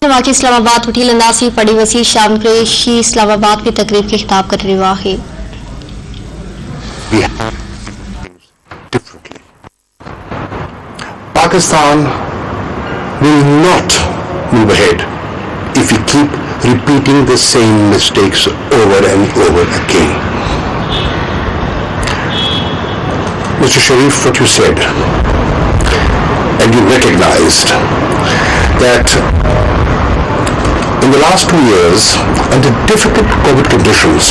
वाकई इस्लामाबाद वकील अंदाजी पड़ी वजीर शाह قريشي इस्लामाबाद में तकरीब के खिताब कर रहे वाक़ई Pakistan will not move ahead if we keep repeating the same mistakes over and over again. Mr. Sharif, what you said, and you recognized that in the last 2 years, under difficult COVID conditions,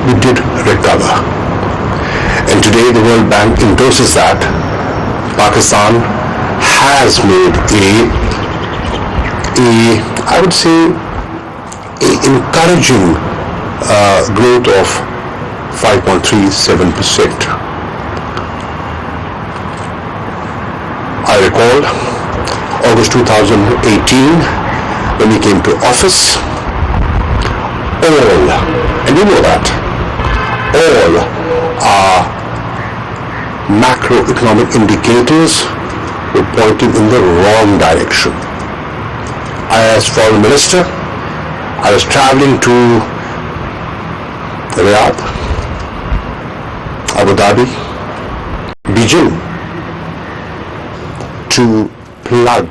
we did recover. And today the World Bank endorses that Pakistan has made I would say, a encouraging growth of 5.37%. I recall August 2018, when we came to office, all, and you know that, all our macroeconomic indicators were pointing in the wrong direction. As foreign minister, I was traveling to Riyadh, Abu Dhabi, Beijing, to plug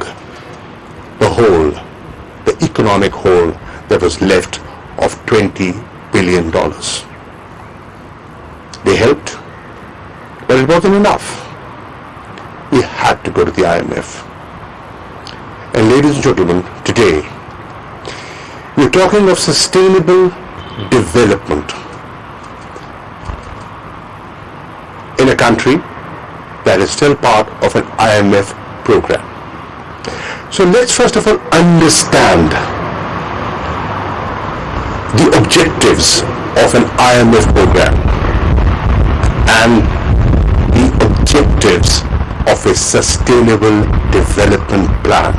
the hole, the economic hole that was left of $20 billion. They helped, but it wasn't enough. We had to go to the IMF. And ladies and gentlemen, today we're talking of sustainable development in a country that is still part of an IMF program. So let's first of all understand the objectives of an IMF program and the objectives of a sustainable development plan.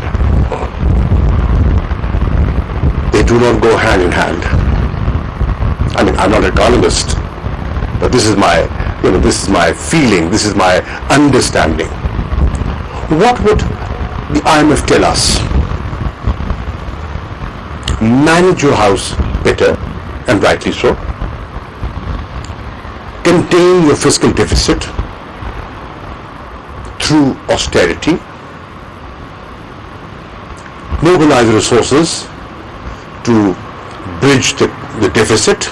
They do not go hand in hand. I mean, I'm not an economist, but this is my feeling, this is my understanding. What would the IMF tell us? Manage your house better, and rightly so. Contain your fiscal deficit through austerity. Mobilize resources to bridge the deficit,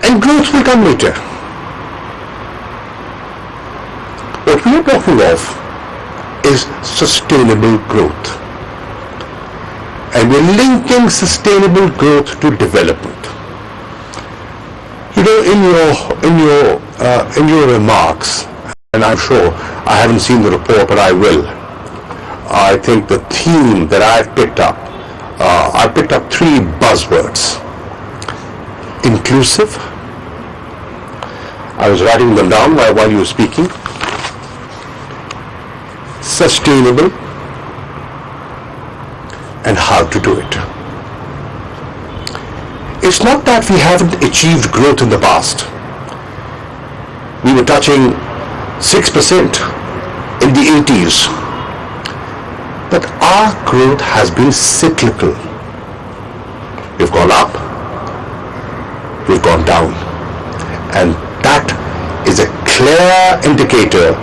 and growth will come later. What we are talking of is sustainable growth, and we're linking sustainable growth to development. You know, in your remarks, and I'm sure I haven't seen the report, but I will. I think the theme that I picked up 3 buzzwords. Inclusive. I was writing them down while you were speaking. Sustainable, and how to do it. It's not that we haven't achieved growth in the past. We were touching 6% in the 80s. But our growth has been cyclical. We've gone up, we've gone down. And that is a clear indicator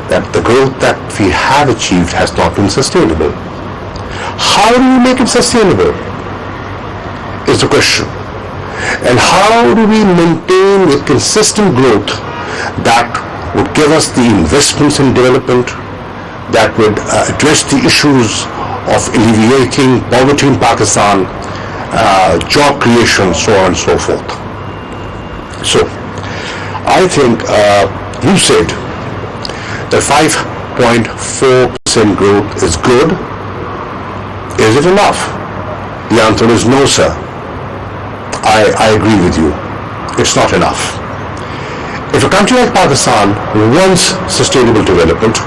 that the growth that we have achieved has not been sustainable. How do we make it sustainable is the question. And how do we maintain a consistent growth that would give us the investments in development, that would address the issues of alleviating poverty in Pakistan, job creation, so on and so forth. So, I think you said that 5.4% growth is good. Is it enough? The answer is no, sir. I agree with you. It's not enough. If a country like Pakistan wants sustainable development,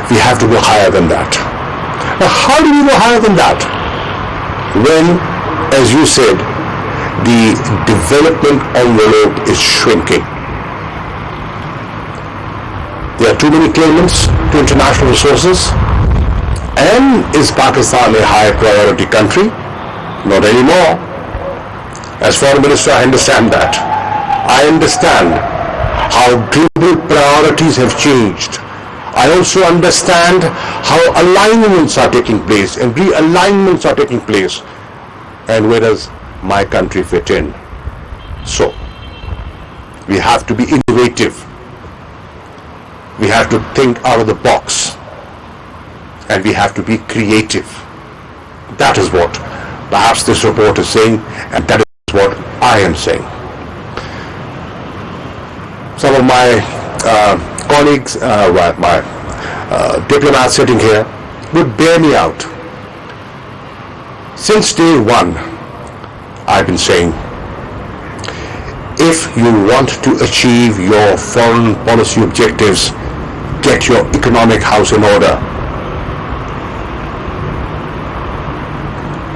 we have to go higher than that. Now, how do we go higher than that? When, as you said, the development envelope is shrinking. There are too many claimants to international resources. And is Pakistan a high priority country? Not anymore. As Foreign Minister, I understand that. I understand how global priorities have changed. I also understand how alignments are taking place and realignments are taking place. And where does my country fit in? So, we have to be innovative. We have to think out of the box. And we have to be creative. That is what perhaps this report is saying, and that is what I am saying. Some of my colleagues, my diplomats sitting here, would bear me out. Since day one, I've been saying, if you want to achieve your foreign policy objectives, get your economic house in order.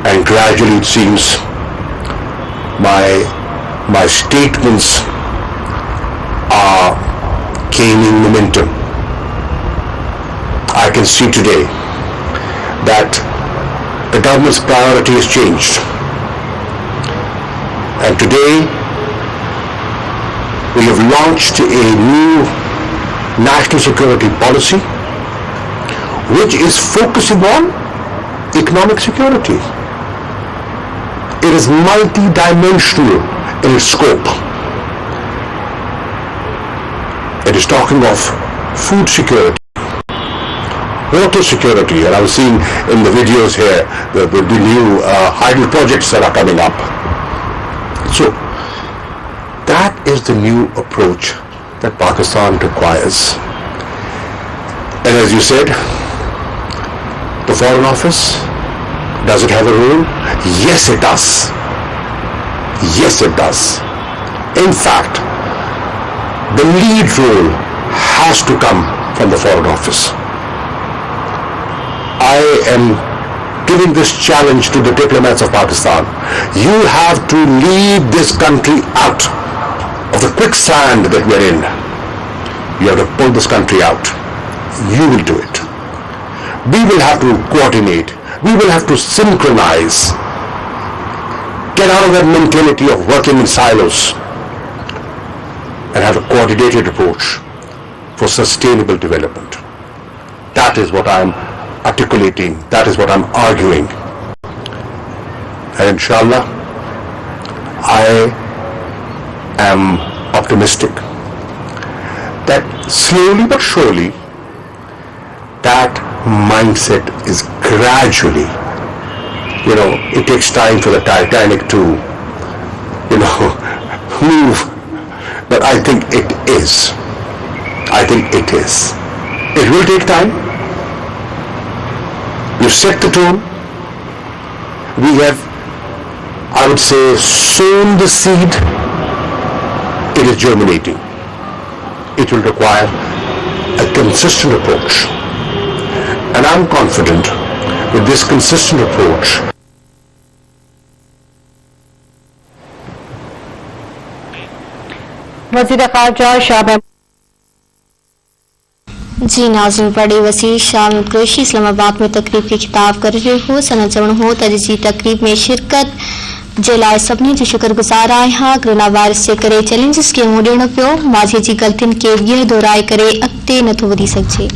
And gradually it seems my statements are gaining momentum. I can see today that the government's priority has changed. And today we have launched a new national security policy which is focusing on economic security. It is multi-dimensional in its scope. It is talking of food security, water security, and I was seeing in the videos here the new hydro projects that are coming up. So that is the new approach that Pakistan requires. And as you said, the Foreign Office, does it have a role? Yes, it does. Yes, it does. In fact, the lead role has to come from the Foreign Office. I am giving this challenge to the diplomats of Pakistan. You have to lead this country out of the quicksand that we're in. You have to pull this country out. You will do it. We will have to coordinate. We will have to synchronize. Get out of that mentality of working in silos and have a coordinated approach for sustainable development. That is what I'm articulating. That is what I'm arguing. And inshallah, I am optimistic that slowly but surely that mindset is gradually, it takes time for the Titanic to, move, but I think it is. I think it is. It will take time. We've set the tone. We have, I would say, sown the seed. It is germinating. It will require a consistent approach. And I'm confident with this consistent approach. वज़ीर ख़ारजा शाहे जी नाज़रीन, पढ़ी वसी शाम क़ुरैशी इस्लामाबाद में तकरीब के खिताब कर रहे हो सनत चवण हो त जी तकरीब में शिरकत जे लाइ सभिनी जो शुक्रगुज़ार आहियां। कोरोना वायरस जे करे चैलेंजिस खे मुंहुं ॾियणो पियो, माज़े जी ग़लतियुनि खे ॿीहर दोहराए करे अॻिते नथो वधी सघिजे।